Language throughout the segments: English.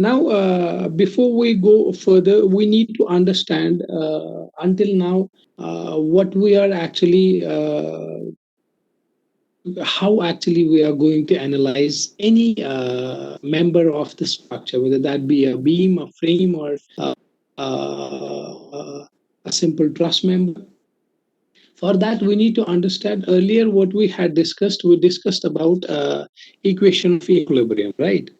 Now, before we go further, we need to understand until now what we are actually, how actually we are going to analyze any member of the structure, whether that be a beam, a frame, or a simple truss member. For that, we need to understand earlier what we had discussed. We discussed about equation of equilibrium, right?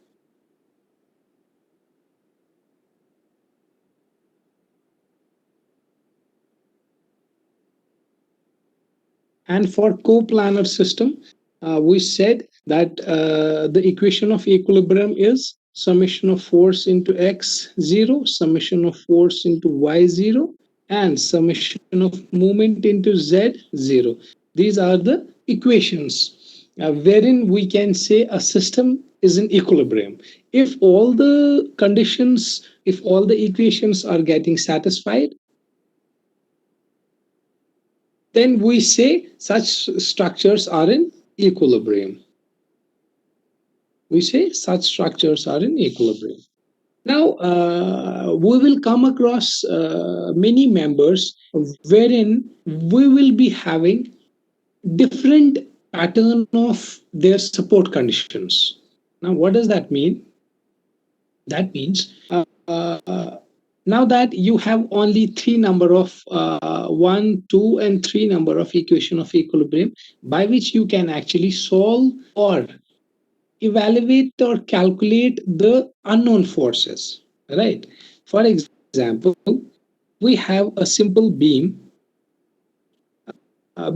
And for coplanar system, we said that the equation of equilibrium is summation of force into x0, summation of force into y0, and summation of movement into z0. These are the equations wherein we can say a system is in equilibrium. If all the conditions, if all the equations are getting satisfied, then we say such structures are in equilibrium. We say such structures are in equilibrium. Now, we will come across many members wherein we will be having different pattern of their support conditions. Now, what does that mean? That means now that you have only three number of 1, 2, and 3 number of equation of equilibrium by which you can actually solve or evaluate or calculate the unknown forces, right? For example, we have a simple beam.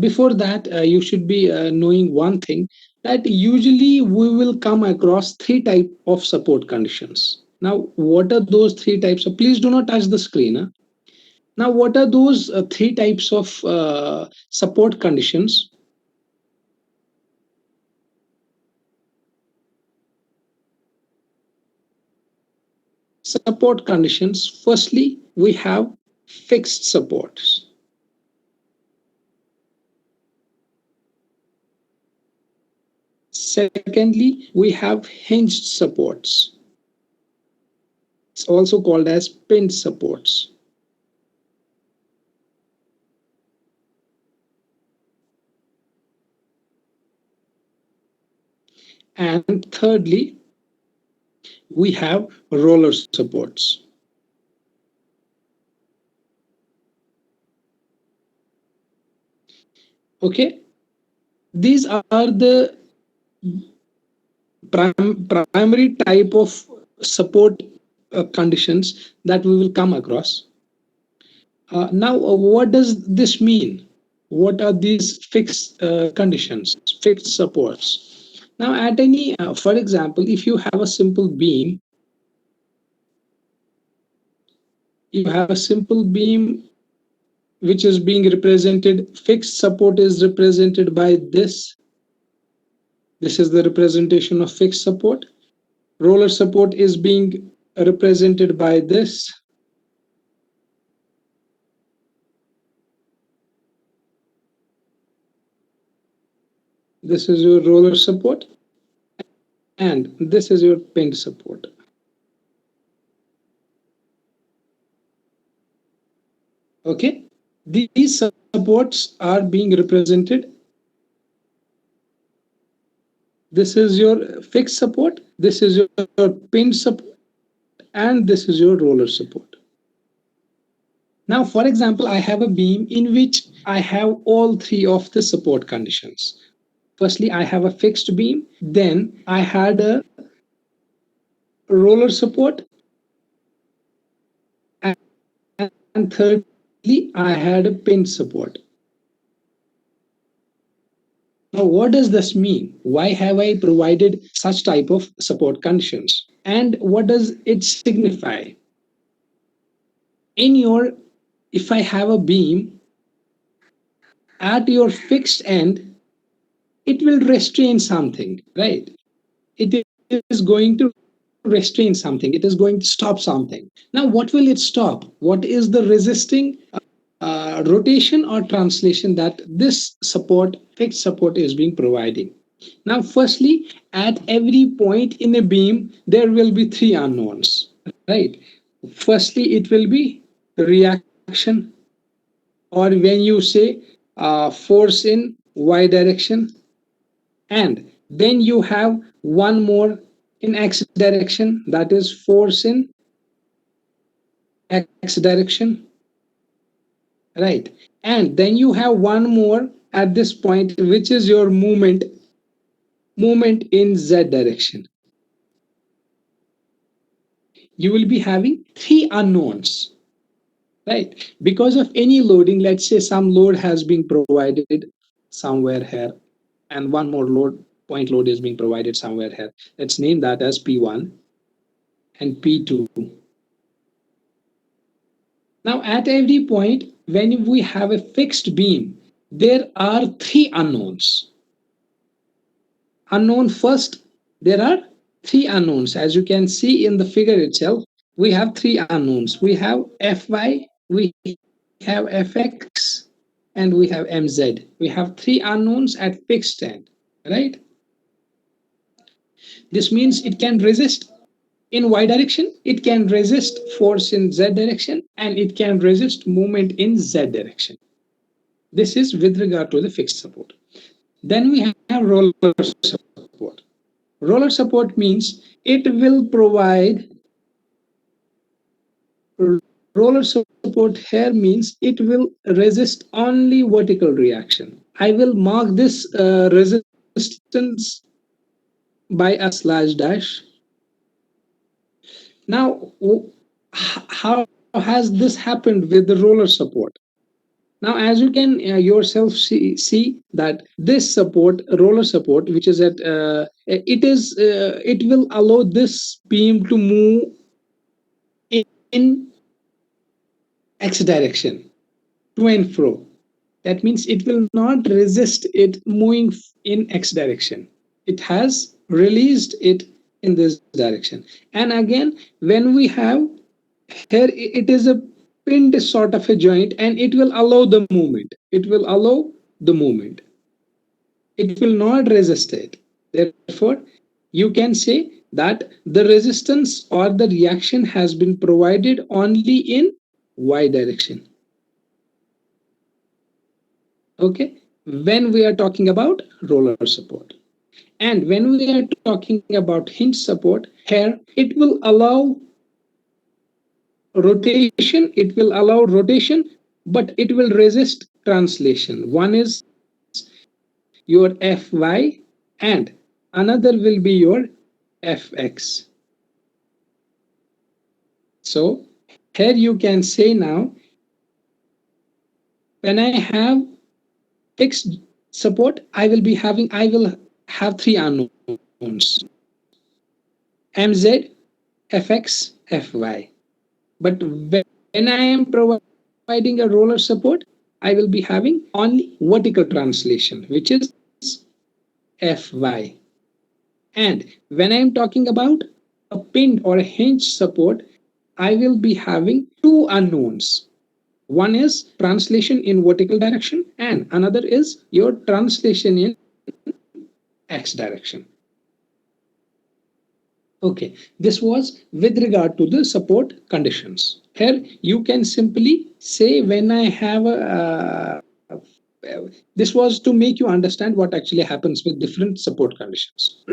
Before that, you should be knowing one thing, that usually we will come across three type of support conditions. Now, what are those three types? So please do not touch the screen. Huh? Now, what are those three types of support conditions? Support conditions. Firstly, we have fixed supports. Secondly, we have hinged supports. It's also called as pinned supports. And thirdly, we have roller supports. Okay, these are the primary type of support conditions that we will come across. Now, what does this mean? What are these fixed conditions, fixed supports? Now, at any, for example, if you have a simple beam, you have a simple beam which is being represented, fixed support is represented by this. This is the representation of fixed support. Roller support is being represented by this. This is your roller support, and this is your pinned support. Okay, these supports are being represented. This is your fixed support, this is your pinned support, and this is your roller support. Now, for example, I have a beam in which I have all three of the support conditions. Firstly, I have a fixed beam, then I had a roller support, and thirdly, I had a pinned support. Now, what does this mean? Why have I provided such type of support conditions? And what does it signify? In your, if I have a beam at your fixed end, it will restrain something, right? It is going to restrain something. It is going to stop something. Now, what will it stop? What is the resisting rotation or translation that this support, fixed support, is being providing? Now, firstly, at every point in a beam there will be three unknowns, right? Firstly, it will be reaction, or when you say force in y direction, and then you have one more in x direction, that is force in x direction, right? And then you have one more at this point, which is your movement in z direction. You will be having three unknowns, right? Because of any loading, let's say some load has been provided somewhere here, and one more point load is being provided somewhere here. Let's name that as P1 and P2. Now at every point when we have a fixed beam, there are three unknowns. Unknown first, there are three unknowns. As you can see in the figure itself, we have three unknowns. We have Fy, we have Fx, and we have Mz. We have three unknowns at fixed end, right? This means it can resist in y direction, it can resist force in z direction, and it can resist movement in z direction. This is with regard to the fixed support. Then we have roller support. Roller support means it will provide, roller support here means it will resist only vertical reaction. I will mark this resistance by a slash dash. Now, how has this happened with the roller support? Now, as you can yourself see that this support, roller support, which is at it will allow this beam to move in x direction, to and fro. That means it will not resist it moving in x direction. It has released it in this direction. And again, when we have here, it is a pinned sort of a joint, and it will allow the movement. It will allow the movement. It will not resist it. Therefore, you can say that the resistance or the reaction has been provided only in y direction. Okay, when we are talking about roller support. And when we are talking about hinge support, here it will allow rotation, but it will resist translation. One is your Fy, and another will be your Fx. So here you can say now, when I have fixed support, I will have three unknowns: Mz, Fx, Fy. But when I am providing a roller support, I will be having only vertical translation, which is Fy. And when I am talking about a pinned or a hinge support, I will be having two unknowns. One is translation in vertical direction, and another is your translation in x direction. Okay, this was with regard to the support conditions. Here you can simply say, when I have this was to make you understand what actually happens with different support conditions.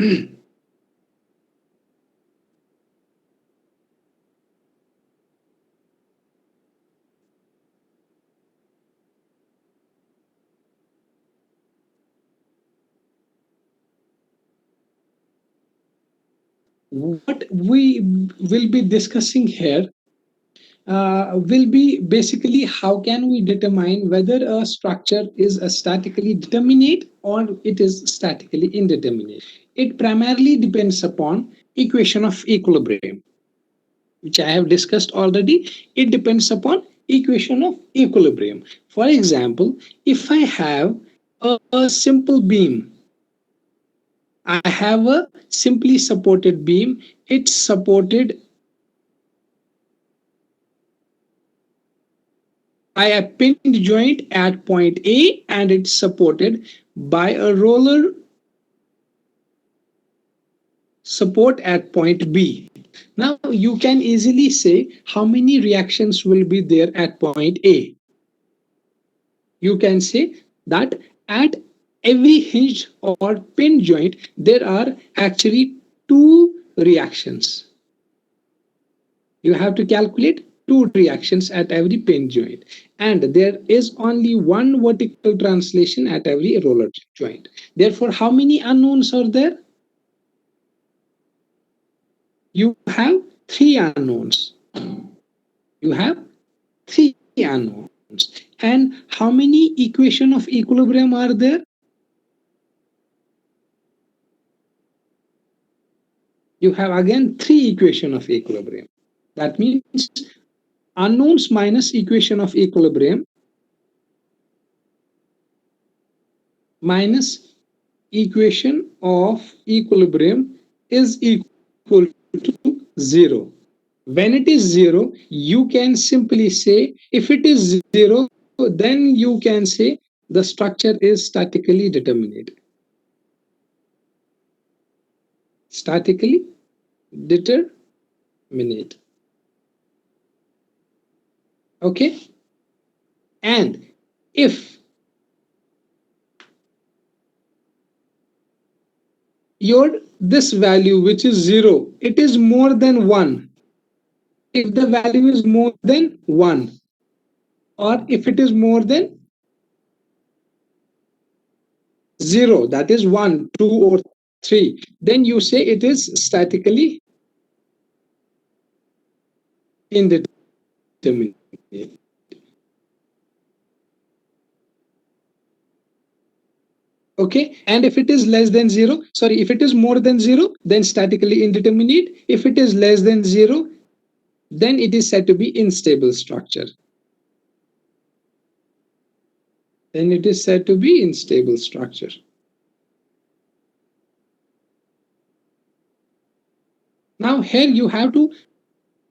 What we will be discussing here will be basically how can we determine whether a structure is a statically determinate or it is statically indeterminate. It primarily depends upon equation of equilibrium, which I have discussed already. It depends upon equation of equilibrium. For example, if I have a simple beam, I have a simply supported beam. It's supported by a pinned joint at point A, and it's supported by a roller support at point B. Now you can easily say how many reactions will be there at point A. You can say that at every hinge or pin joint there are actually two reactions. You have to calculate two reactions at every pin joint, and there is only one vertical translation at every roller joint. Therefore, how many unknowns are there? You have three unknowns. You have three unknowns. And how many equation of equilibrium are there? You have again three equation of equilibrium. That means unknowns minus equation of equilibrium minus equation of equilibrium is equal to 0. When it is 0, you can simply say, if it is 0, then you can say the structure is statically determinate. Statically determinate. Okay? And if your this value which is 0, it is more than 1. If the value is more than 1, or if it is more than 0, that is 1, 2 or 3, then you say it is statically indeterminate. Okay, and if it is less than 0, sorry, if it is more than 0, then statically indeterminate. If it is less than 0, then it is said to be unstable structure. Then it is said to be unstable structure. Now here you have to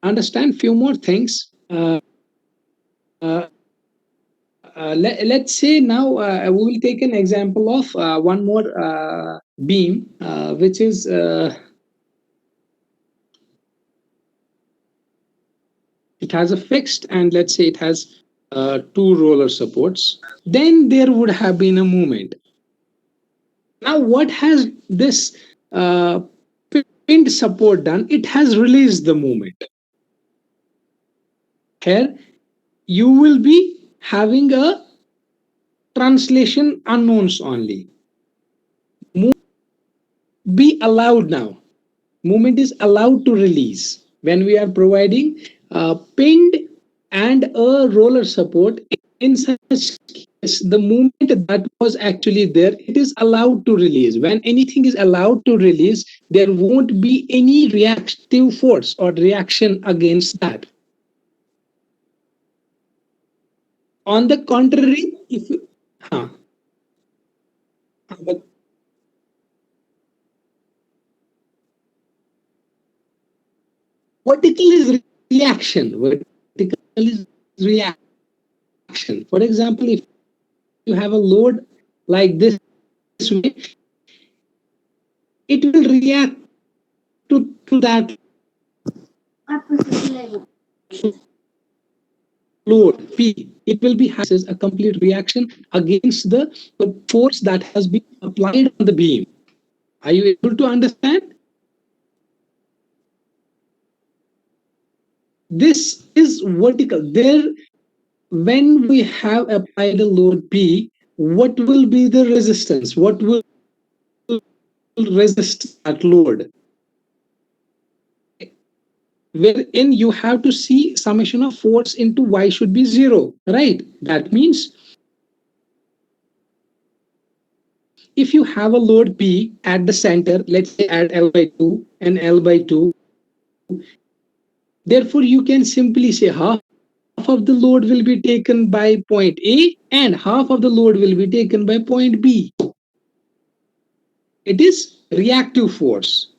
understand few more things. Uh, let's say now we will take an example of one more beam, which is it has a fixed, and let's say it has two roller supports. Then there would have been a movement. Now what has this pinned support done? It has released the movement. Here you will be having a translation unknowns only. Be allowed now. Movement is allowed to release when we are providing pinned and a roller support. In such case, the movement that was actually there, it is allowed to release. When anything is allowed to release, there won't be any reactive force or reaction against that. On the contrary, if you, but vertical is reaction. Vertical is reaction. For example, if you have a load like this way, it will react to that load P. It will be has a complete reaction against the force that has been applied on the beam. Are you able to understand? This is vertical. There, when we have applied a load P, what will be the resistance? What will resist that load? Wherein you have to see summation of force into y should be 0, right? That means if you have a load P at the center, let's say at L by 2 and L by 2, therefore you can simply say half of the load will be taken by point A and half of the load will be taken by point B. It is reactive force.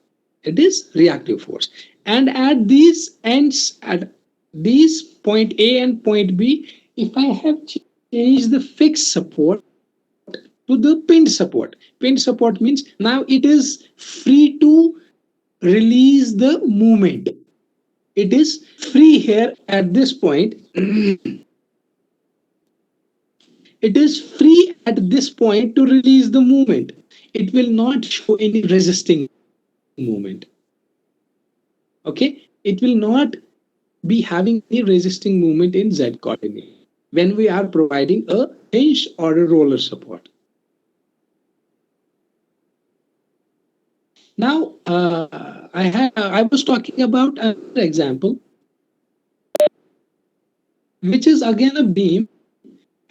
It is reactive force. And at these ends, at these point A and point B, if I have changed the fixed support to the pinned support means now it is free to release the movement. It is free here at this point. It is free at this point to release the movement. It will not show any resisting movement. Okay, it will not be having any resisting movement in Z coordinate when we are providing a hinge or a roller support. Now, I was talking about another example, which is again a beam,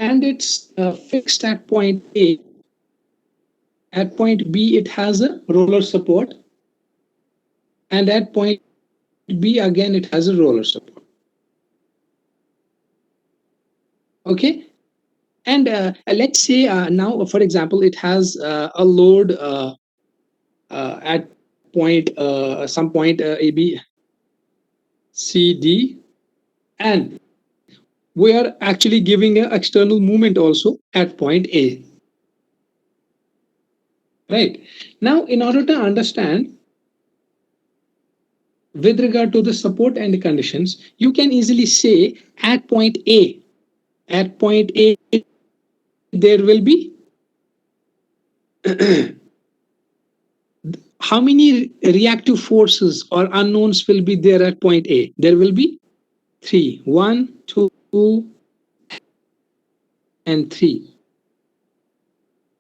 and it's fixed at point A. At point B, it has a roller support, and at point B, again, it has a roller support. Okay, and let's say now, for example, it has a load at point some point A, B, C, D, and we are actually giving an external movement also at point A. Right. Now, in order to understand with regard to the support and conditions, you can easily say at point A, there will be how many reactive forces or unknowns will be there at point A? There will be three. One, two, and three.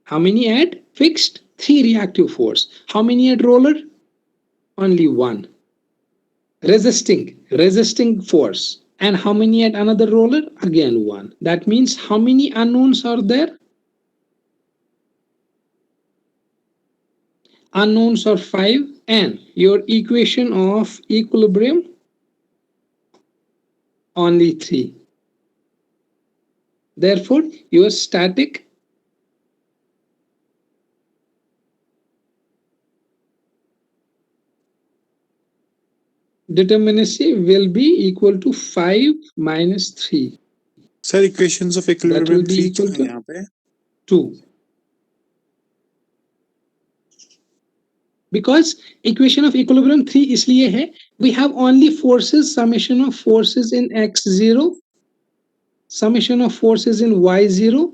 How many at fixed? Three reactive force. How many at roller? Only one. Resisting force. And how many at another roller? Again one. That means how many unknowns are there? Unknowns are 5, and your equation of equilibrium only 3. Therefore, your static determinacy will be equal to 5 minus 3. Sir, equations of equilibrium 3 क्या है यहाँ पे? 2. Because equation of equilibrium 3 इसलिए है, we have only forces, summation of forces in x0, summation of forces in y0,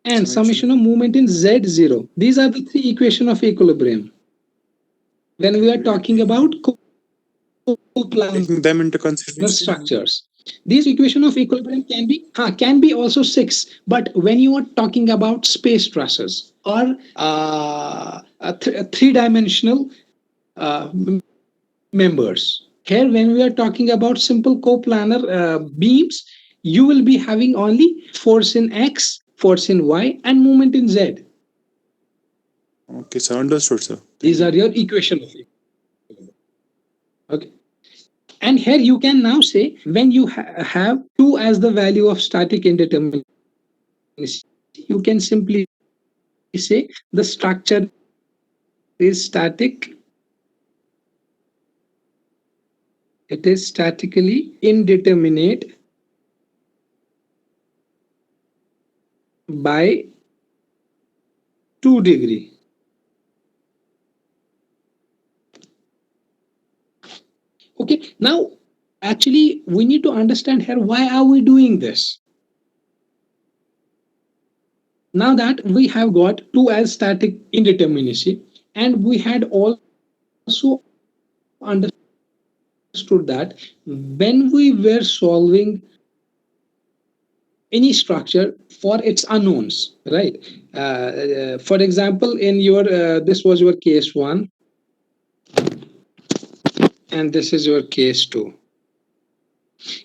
and summation of movement in z0. These are the three equation of equilibrium. When we are talking about taking them into consideration, structures, these equation of equilibrium can be also 6, but when you are talking about space stresses or three-dimensional members, here when we are talking about simple coplanar beams, you will be having only force in x, force in y, and movement in z. Okay, sir, understood, sir. These are your equation of equilibrium. Okay. And here you can now say, when you have 2 as the value of static indeterminacy, you can simply say the structure is static. It is statically indeterminate by 2 degree. Okay, now actually we need to understand here, why are we doing this? Now that we have got 2 as static indeterminacy, and we had also understood that when we were solving any structure for its unknowns, right? For example, in your this was your case 1, and this is your case 2.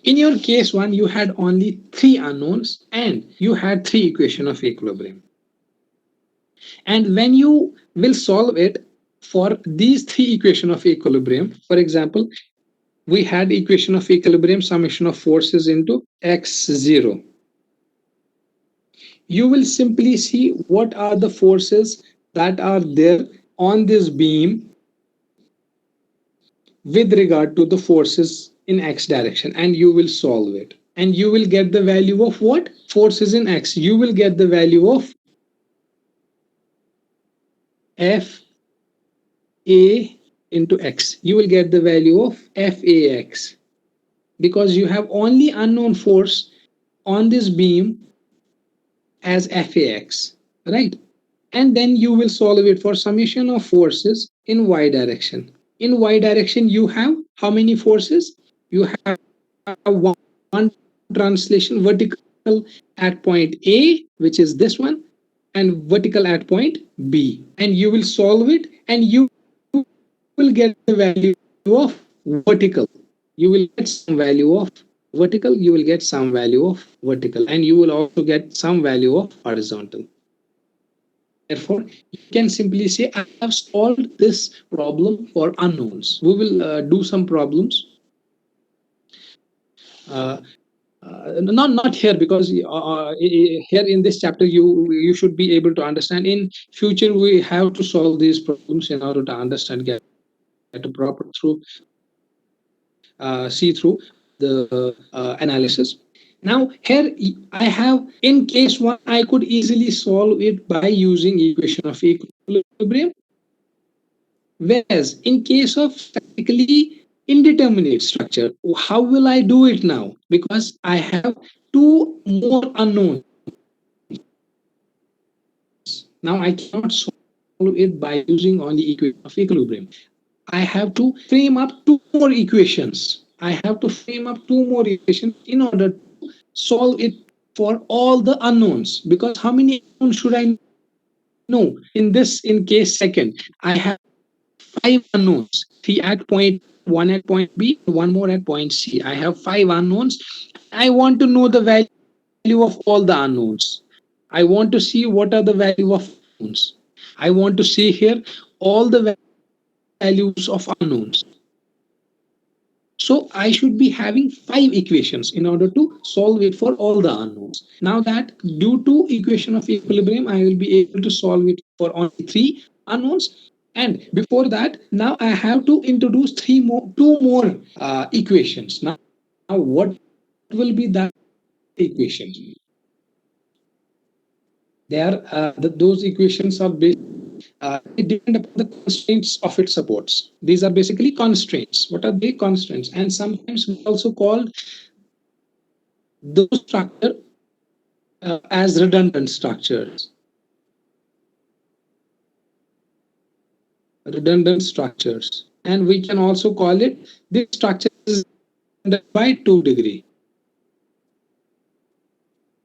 In your case 1, you had only 3 unknowns and you had 3 equation of equilibrium. And when you will solve it for these 3 equation of equilibrium, for example, we had equation of equilibrium summation of forces into x0. You will simply see what are the forces that are there on this beam with regard to the forces in x direction, and you will solve it, and you will get the value of what? Forces in x. You will get the value of F A into x, you will get the value of FAX, because you have only unknown force on this beam as FAX, right? And then you will solve it for summation of forces in y direction. In y direction, you have how many forces? You have one translation vertical at point A, which is this one, and vertical at point B. And you will solve it, and you will get the value of vertical. You will get some value of vertical, you will get some value of vertical, and you will also get some value of horizontal. Therefore, you can simply say, I have solved this problem for unknowns. We will do some problems. Uh, not here, because here in this chapter you should be able to understand. In future, we have to solve these problems in order to understand, get a proper through see through the analysis. Now here I have, in case one, I could easily solve it by using equation of equilibrium, whereas in case of statically indeterminate structure, how will I do it now? Because I have two more unknowns. Now I cannot solve it by using only equation of equilibrium. I have to frame up two more equations. I have to frame up two more equations in order to solve it for all the unknowns. Because how many unknowns should I know? In case second, I have five unknowns, three at point, one at point B, one more at point C. I have five unknowns. I want to know the value of all the unknowns. I want to see what are the value of unknowns. I want to see here all the values of unknowns. So I should be having five equations in order to solve it for all the unknowns. Now that due to equation of equilibrium, I will be able to solve it for only three unknowns. And before that, now I have to introduce two more equations. Now, what will be that equation? Those equations are based, they depend upon the constraints of its supports. These are basically constraints. What are they? Constraints. And sometimes we also call those structure as redundant structures. Redundant structures. And we can also call it, this structure is redundant by 2 degree.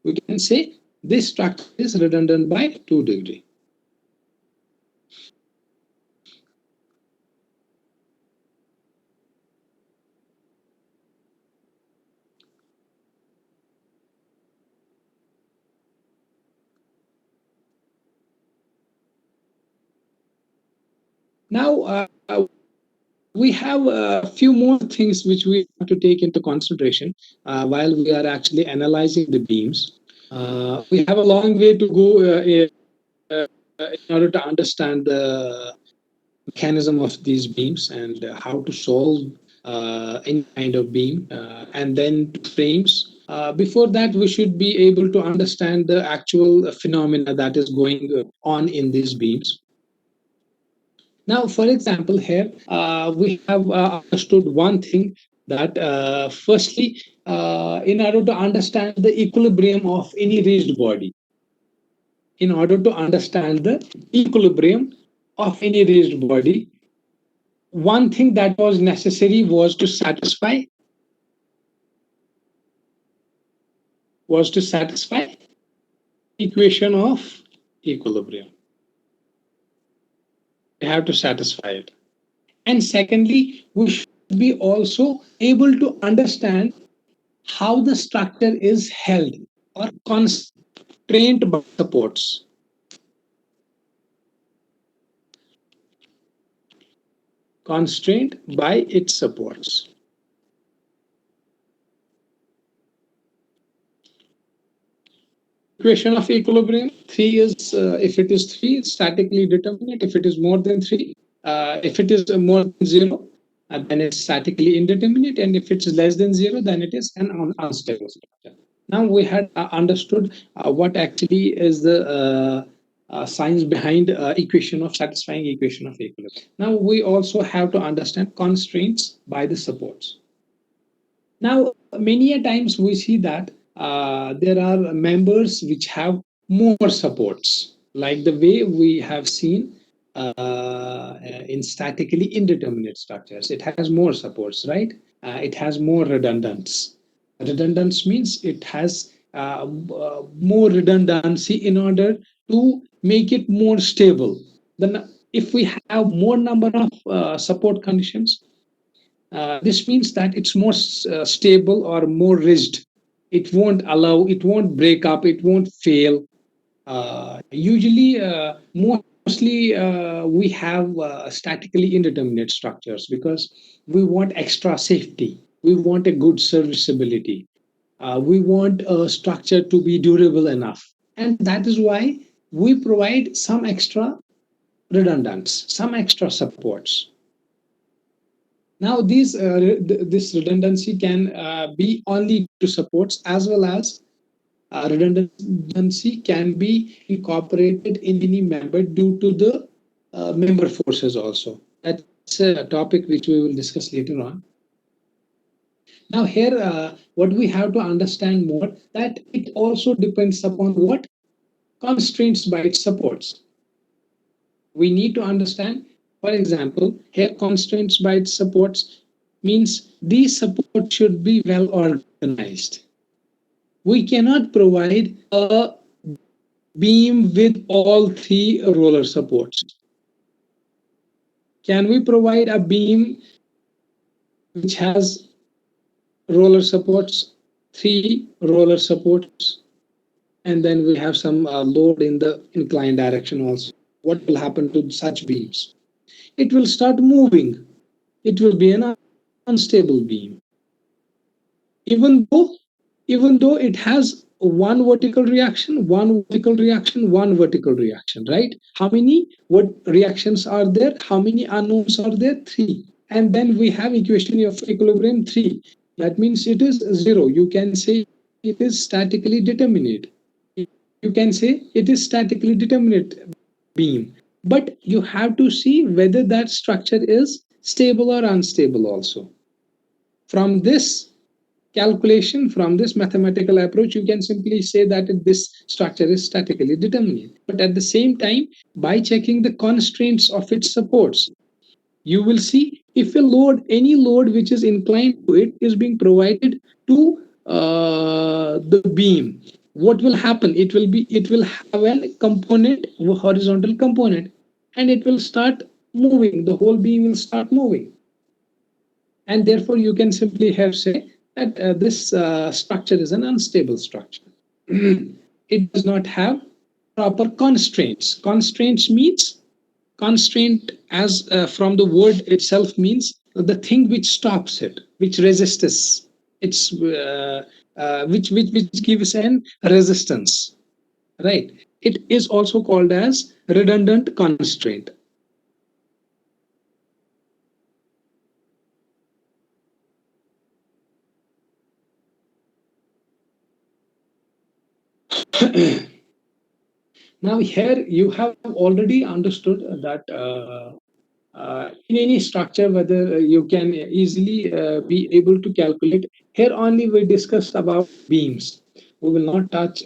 We can say this structure is redundant by 2 degree. Now, we have a few more things which we have to take into consideration while we are actually analyzing the beams. We have a long way to go in order to understand the mechanism of these beams and how to solve any kind of beam, and then to frames. Before that, we should be able to understand the actual phenomena that is going on in these beams. Now, for example, here we have understood one thing, that firstly, in order to understand the equilibrium of any rigid body, in order to understand the equilibrium of any rigid body, one thing that was necessary was to satisfy equation of equilibrium. We have to satisfy it. And secondly, we should be also able to understand how the structure is held or constrained by supports. Constrained by its supports. Equation of equilibrium, 3 is, if it is 3, statically determinate. If it is more than 3, if it is more than 0, then it's statically indeterminate. And if it's less than 0, then it is an unstable structure. Now we had understood what actually is the science behind equation of satisfying equation of equilibrium. Now we also have to understand constraints by the supports. Now, many a times we see that there are members which have more supports, like the way we have seen in statically indeterminate structures. It has more supports, right? It has more redundance. Redundance means it has more redundancy in order to make it more stable. Then, if we have more number of support conditions, this means that it's more stable or more rigid. It won't break up, it won't fail. Usually, mostly we have statically indeterminate structures because we want extra safety. We want a good serviceability. We want a structure to be durable enough. And that is why we provide some extra redundance, some extra supports. Now, this redundancy can be only to supports as well as redundancy can be incorporated in any member due to the member forces also. That's a topic which we will discuss later on. Now, here, what we have to understand more that it also depends upon what constraints by its supports. We need to understand, for example, here constraints by its supports means these supports should be well organized. We cannot provide a beam with all three roller supports. Can we provide a beam which has roller supports, three roller supports, and then we have some load in the inclined direction also? What will happen to such beams? It will start moving. It will be an unstable beam. Even though it has one vertical reaction, one vertical reaction, right? How many what reactions are there? How many unknowns are there? Three. And then we have equation of equilibrium 3. That means it is 0. You can say it is statically determinate. You can say it is statically determinate beam. But you have to see whether that structure is stable or unstable also. From this calculation, from this mathematical approach, you can simply say that this structure is statically determinate. But at the same time, by checking the constraints of its supports, you will see if any load which is inclined to it is being provided to the beam, what will happen? It will have a component, horizontal component, and it will start moving. The whole beam will start moving. And therefore, you can simply have say that this structure is an unstable structure. It does not have proper constraints. Constraints means constraint as from the word itself means the thing which stops it, which resists it's which gives an resistance, right? It is also called as redundant constraint. Now here you have already understood that in any structure whether you can easily be able to calculate. Here only we discussed about beams. We will not touch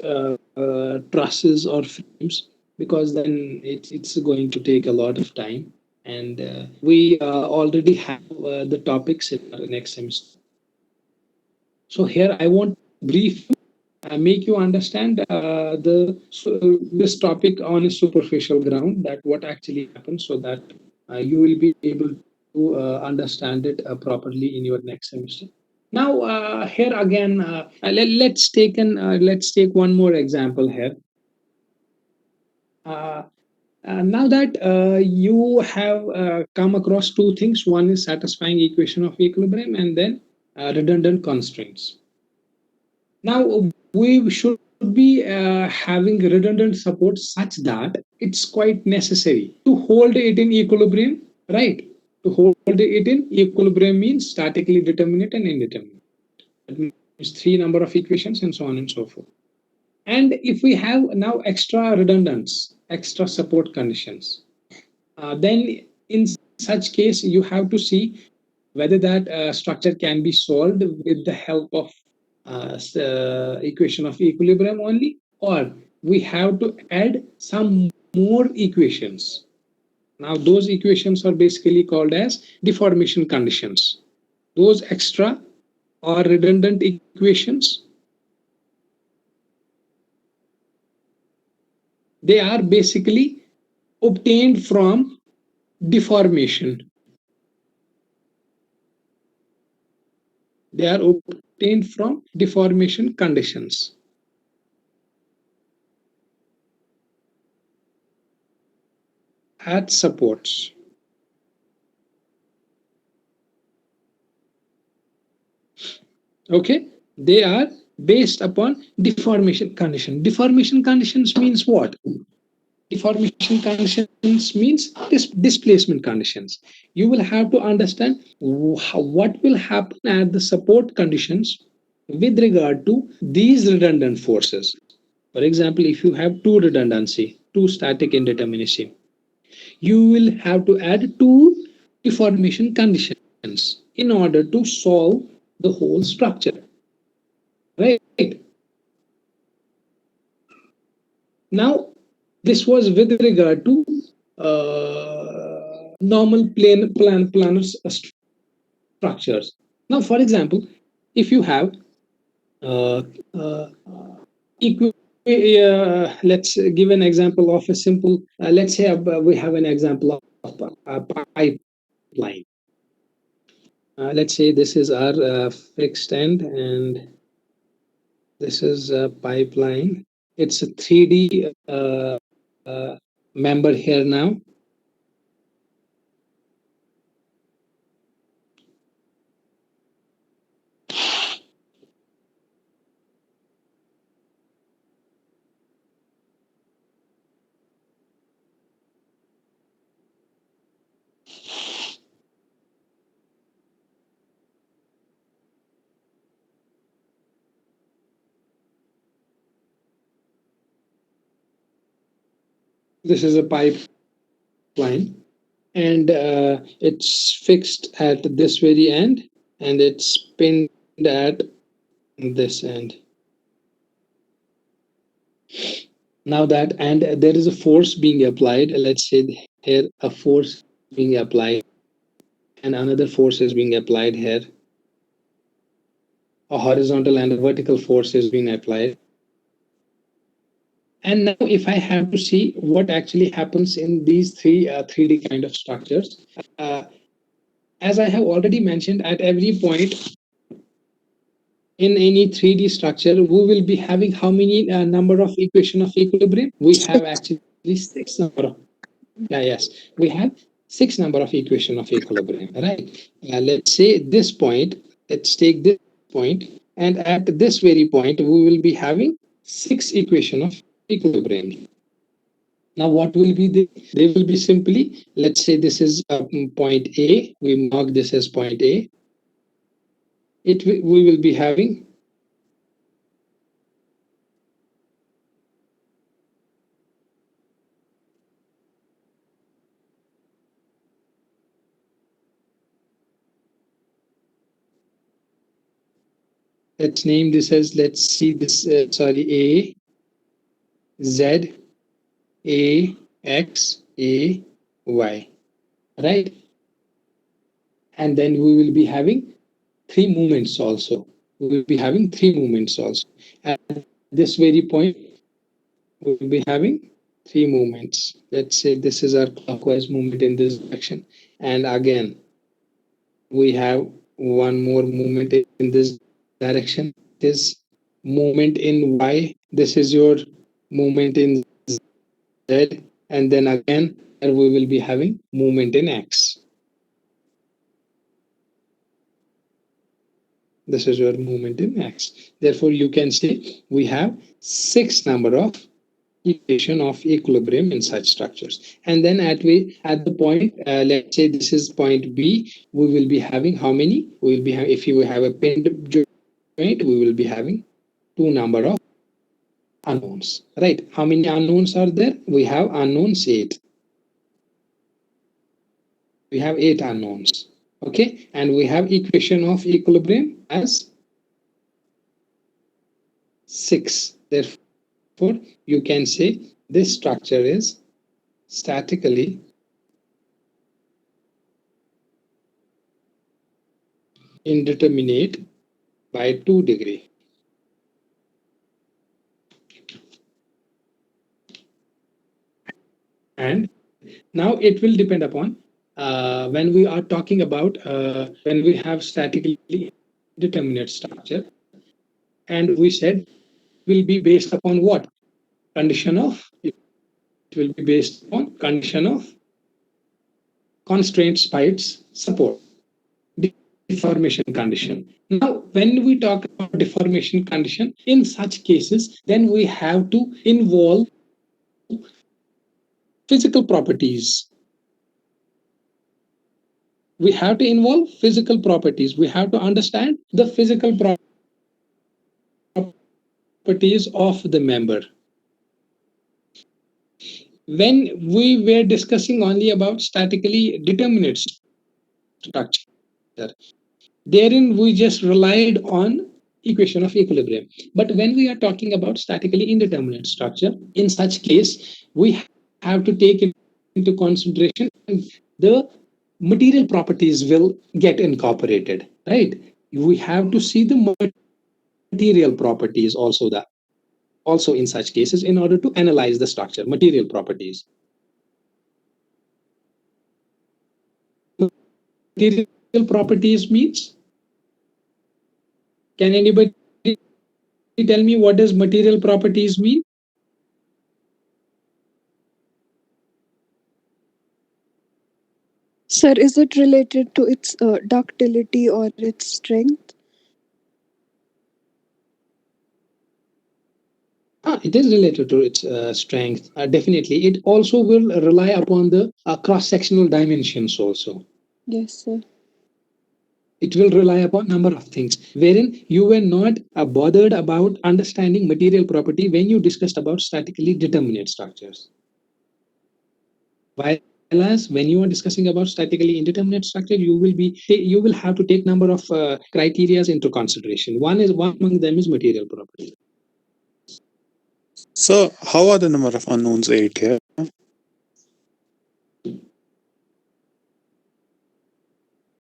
trusses or frames because then it's going to take a lot of time, and we already have the topics in our next semester. So here I want to brief you, make you understand this topic on a superficial ground, that what actually happens, so that you will be able to understand it properly in your next semester. Now here again, let's take one more example here. Now that you have come across two things, one is satisfying equation of equilibrium and then redundant constraints. Now, we should be having redundant support such that it's quite necessary to hold it in equilibrium, right? To hold it in equilibrium means statically determinate and indeterminate. That means three number of equations and so on and so forth. And if we have now extra redundance, extra support conditions. Then in such case, you have to see whether that structure can be solved with the help of equation of equilibrium only, or we have to add some more equations. Now those equations are basically called as deformation conditions. Those extra or redundant equations, they are basically obtained from deformation. They are obtained from deformation conditions. At supports. Okay, they are based upon deformation condition. Deformation conditions means what? Deformation conditions means displacement conditions. You will have to understand what will happen at the support conditions with regard to these redundant forces. For example, if you have two redundancy, two static indeterminacy, you will have to add two deformation conditions in order to solve the whole structure. Right? Now, this was with regard to normal planar structures. Now, for example, if you have uh, uh, let's give an example of a simple, let's say we have an example of a pipeline. Let's say this is our fixed end and this is a pipeline. It's a 3D member here now. This is a pipeline and it's fixed at this very end and it's pinned at this end. Now that, and there is a force being applied, let's say here a force being applied and another force is being applied here. A horizontal and a vertical force is being applied. And now if I have to see what actually happens in these 3D kind of structures, as I have already mentioned, at every point in any 3D structure, we will be having how many number of equation of equilibrium? We have actually six number of, yes, we have six number of equation of equilibrium, right? Let's say this point, let's take this point, and at this very point, we will be having six equation of equilibrium. Now, what will be they will be simply, let's say this is point A, we mark this as point A. We will be having let's name this as, let's see this, A, Z, A, X, A, Y, right? And then we will be having three movements also. We will be having three movements also. At this very point, we will be having three movements. Let's say this is our clockwise movement in this direction. And again, we have one more movement in this direction. This movement in Y, this is your movement in Z, and then again we will be having movement in X. This is your movement in X. Therefore, you can say we have six number of equation of equilibrium in such structures. And then at the point, let's say this is point B, we will be having how many? We will be if you have a pinned joint, we will be having two number of unknowns, right? How many unknowns are there? We have unknowns 8. We have 8 unknowns. Okay, and we have equation of equilibrium as 6. Therefore, you can say this structure is statically indeterminate by 2 degree. And now it will depend upon when we are talking about when we have statically indeterminate structure, and we said will be based upon what? Condition of, it will be based upon condition of constraints by its support, deformation condition. Now, when we talk about deformation condition, in such cases, then we have to involve physical properties. We have to involve physical properties. We have to understand the physical properties of the member. When we were discussing only about statically determinate structure, therein we just relied on equation of equilibrium. But when we are talking about statically indeterminate structure, in such case, we have to take into consideration the material properties will get incorporated, right? We have to see the material properties also in such cases in order to analyze the structure, material properties. Material properties means, can anybody tell me what does material properties mean? Sir, is it related to its ductility or its strength? It is related to its strength. Definitely. It also will rely upon the cross-sectional dimensions also. Yes, sir. It will rely upon number of things, wherein you were not bothered about understanding material property when you discussed about statically determinate structures. Whereas when you are discussing about statically indeterminate structure, you will have to take number of criteria into consideration. One among them is material property. So, how are the number of unknowns 8 here?